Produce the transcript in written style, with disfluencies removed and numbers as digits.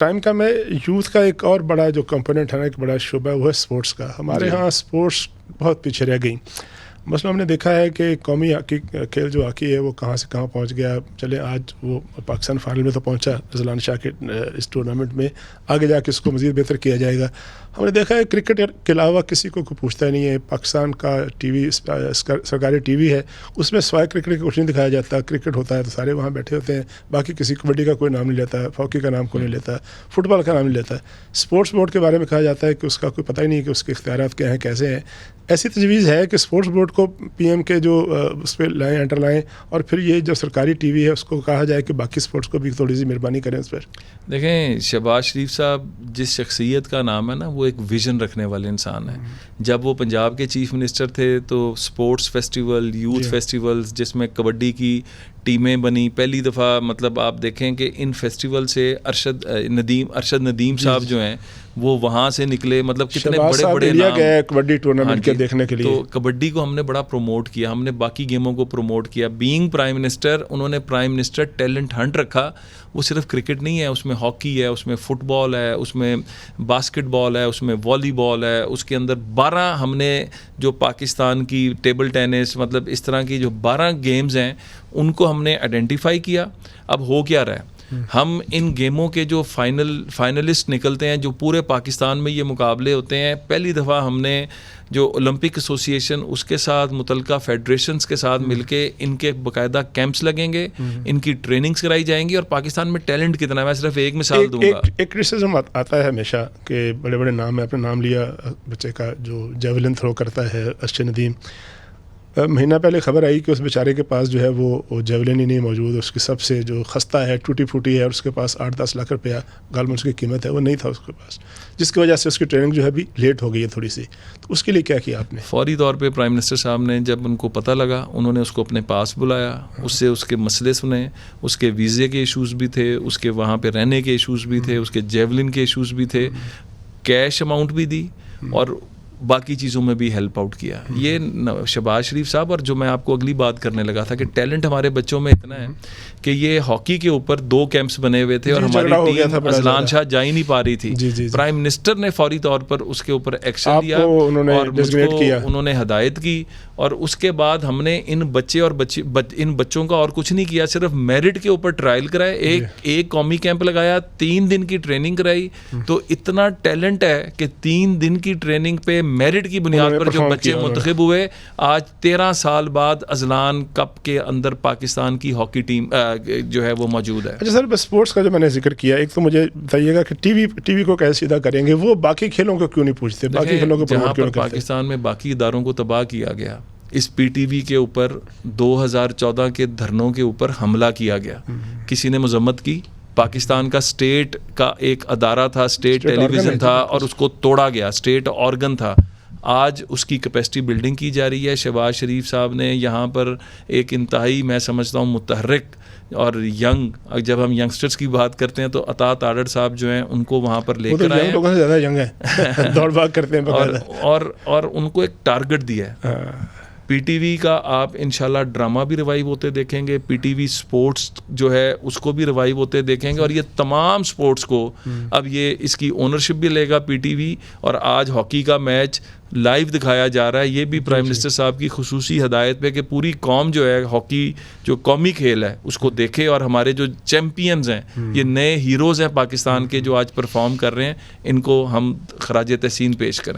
Time کا میں youth کا ایک اور بڑا جو کمپوننٹ ہے نا، ایک بڑا شعبہ ہے، وہ ہے اسپورٹس کا. ہمارے ہاں اسپورٹس بہت پیچھے رہ گئی. مثلا ہم نے دیکھا ہے کہ قومی ہاکی کھیل جو ہاکی ہے وہ کہاں سے کہاں پہنچ گیا. چلے آج وہ پاکستان فائنل میں تو پہنچا اذلان شاہ کے اس ٹورنامنٹ میں، آگے جا کے اس کو مزید بہتر کیا جائے گا. ہم نے دیکھا ہے کرکٹ کے علاوہ کسی کو کوئی پوچھتا نہیں ہے. پاکستان کا ٹی وی سرکاری ٹی وی ہے، اس میں سوائے کرکٹ کا کچھ نہیں دکھایا جاتا. کرکٹ ہوتا ہے تو سارے وہاں بیٹھے ہوتے ہیں، باقی کسی کبڈی کا کوئی نام نہیں لیتا، ہاکی کا نام کوئی نہیں لیتا، فٹ بال کا نام نہیں لیتا. اسپورٹس بورڈ کے بارے میں کہا جاتا ہے کہ اس کا کوئی پتہ ہی نہیں کہ اس کے اختیارات کیا ہیں، کیسے ہیں. ایسی تجویز ہے کہ اسپورٹس بورڈ کو پی ایم کے جو اس پہ لائیں انڈر لائیں، اور پھر یہ جو سرکاری ٹی وی ہے اس کو کہا جائے کہ باقی اسپورٹس کو بھی تھوڑی سی مہربانی کریں اس پر. دیکھیں، شہباز شریف صاحب جس شخصیت کا نام ہے نا، وہ ایک ویژن رکھنے والے انسان ہیں. جب وہ پنجاب کے چیف منسٹر تھے تو اسپورٹس فیسٹیول، یوتھ فیسٹیولز جس میں کبڈی کی ٹیمیں بنی پہلی دفعہ، مطلب آپ دیکھیں کہ ان فیسٹیول سے ارشد ندیم صاحب جو ہیں وہ وہاں سے نکلے. مطلب کتنے بڑے بڑے نام گئے کبڈی ٹورنامنٹ کے دیکھنے کے لیے. تو کبڈی کو ہم نے بڑا پروموٹ کیا، ہم نے باقی گیموں کو پروموٹ کیا. بینگ پرائم منسٹر، انہوں نے پرائم منسٹر ٹیلنٹ ہنٹ رکھا. وہ صرف کرکٹ نہیں ہے، اس میں ہاکی ہے، اس میں فٹ بال ہے، اس میں باسکٹ بال ہے، اس میں والی بال ہے. اس کے اندر 12 ہم نے جو پاکستان کی ٹیبل ٹینس، مطلب اس طرح کی جو 12 گیمز ہیں ان کو ہم نے آئیڈینٹیفائی کیا. اب ہو کیا رہا ہے، ہم ان گیموں کے جو فائنلسٹ نکلتے ہیں، جو پورے پاکستان میں یہ مقابلے ہوتے ہیں، پہلی دفعہ ہم نے جو اولمپک ایسوسیشن اس کے ساتھ متعلقہ فیڈریشنز کے ساتھ مل کے ان کے باقاعدہ کیمپس لگیں گے، ان کی ٹریننگز کرائی جائیں گی. اور پاکستان میں ٹیلنٹ کتنا ہے، میں صرف ایک مثال دوں گا. ایک کرٹیسزم آتا ہے ہمیشہ کہ بڑے بڑے نام ہے، اپنا نام لیا بچے کا جو جیولن تھرو کرتا ہے ارشد ندیم. مہینہ پہلے خبر آئی کہ اس بیچارے کے پاس جو ہے وہ جیولن ہی نہیں موجود. اس کی سب سے جو خستہ ہے، ٹوٹی پھوٹی ہے، اور اس کے پاس 8-10 لاکھ روپیہ غالباً اس کی قیمت ہے، وہ نہیں تھا اس کے پاس، جس کی وجہ سے اس کی ٹریننگ جو ہے ابھی لیٹ ہو گئی ہے تھوڑی سی. تو اس کے لیے کیا کیا آپ نے؟ فوری طور پہ پرائم منسٹر صاحب نے جب ان کو پتہ لگا، انہوں نے اس کو اپنے پاس بلایا، اس سے اس کے مسئلے سنے. اس کے ویزے کے ایشوز بھی تھے، اس کے وہاں پہ رہنے کے ایشوز بھی تھے، اس کے جیولن کے ایشوز بھی تھے. کیش اماؤنٹ بھی دی اور باقی چیزوں میں بھی ہیلپ آؤٹ کیا. یہ شہباز شریف صاحب، اور جو میں آپ کو اگلی بات کرنے لگا تھا کہ ٹیلنٹ ہمارے بچوں میں اتنا ہے کہ یہ ہاکی کے اوپر 2 کیمپس بنے ہوئے تھے اور ہماری ٹیم اذلان شاہ جا ہی نہیں پا رہی تھی. پرائم منسٹر نے فوری طور پر اس کے اوپر ایکشن لیا اور مجھ کو انہوں نے ہدایت کی. اور اس کے بعد ہم نے ان بچوں کا اور کچھ نہیں کیا، صرف میرٹ کے اوپر ٹرائل کرائے. ایک قومی کیمپ لگایا، 3 دن کی ٹریننگ کرائی. تو اتنا ٹیلنٹ ہے کہ 3 دن کی ٹریننگ پہ میرٹ کی بنیاد پر جو بچے منتخب ہوئے، آج 13 سال بعد اذلان کپ کے اندر پاکستان کی ہاکی ٹیم جو ہے وہ موجود ہے. اچھا سر، بس اسپورٹس کا جو میں نے ذکر کیا، ایک تو مجھے بتائیے گا کہ ٹی وی کو کیسے سیدھا کریں گے؟ وہ باقی کھیلوں کو کیوں نہیں پوچھتے؟ باقی کھیلوں کو جہاں پر پاکستان میں باقی اداروں کو تباہ کیا گیا، اس پی ٹی وی کے اوپر 2014 کے دھرنوں کے اوپر حملہ کیا گیا. کسی نے مذمت کی؟ پاکستان کا اسٹیٹ کا ایک ادارہ تھا، اسٹیٹ ٹیلی ویژن تھا، اور اس کو توڑا گیا، اسٹیٹ آرگن تھا. آج اس کی کیپیسٹی بلڈنگ کی جا رہی ہے. شہباز شریف صاحب نے یہاں پر ایک انتہائی، میں سمجھتا ہوں، متحرک اور ینگ، جب ہم ینگسٹرز کی بات کرتے ہیں تو عطا تاڑڑ صاحب جو ہیں ان کو وہاں پر لے کر آئے ہیں. لوگوں سے زیادہ ینگ ہیں، دوڑ بھاگ کرتے ہیں اور ان کو ایک ٹارگٹ دیا ہے. پی ٹی وی کا آپ انشاءاللہ ڈرامہ بھی ریوائیو ہوتے دیکھیں گے، پی ٹی وی سپورٹس جو ہے اس کو بھی ریوائیو ہوتے دیکھیں گے. اور یہ تمام سپورٹس کو اب یہ اس کی اونرشپ بھی لے گا پی ٹی وی. اور آج ہاکی کا میچ لائیو دکھایا جا رہا ہے. یہ بھی پرائم منسٹر صاحب کی خصوصی ہدایت پہ کہ پوری قوم جو ہے ہاکی جو قومی کھیل ہے اس کو دیکھے. اور ہمارے جو چیمپئنز ہیں، یہ نئے ہیروز ہیں پاکستان کے جو آج پرفارم کر رہے ہیں، ان کو ہم خراج تحسین پیش کریں.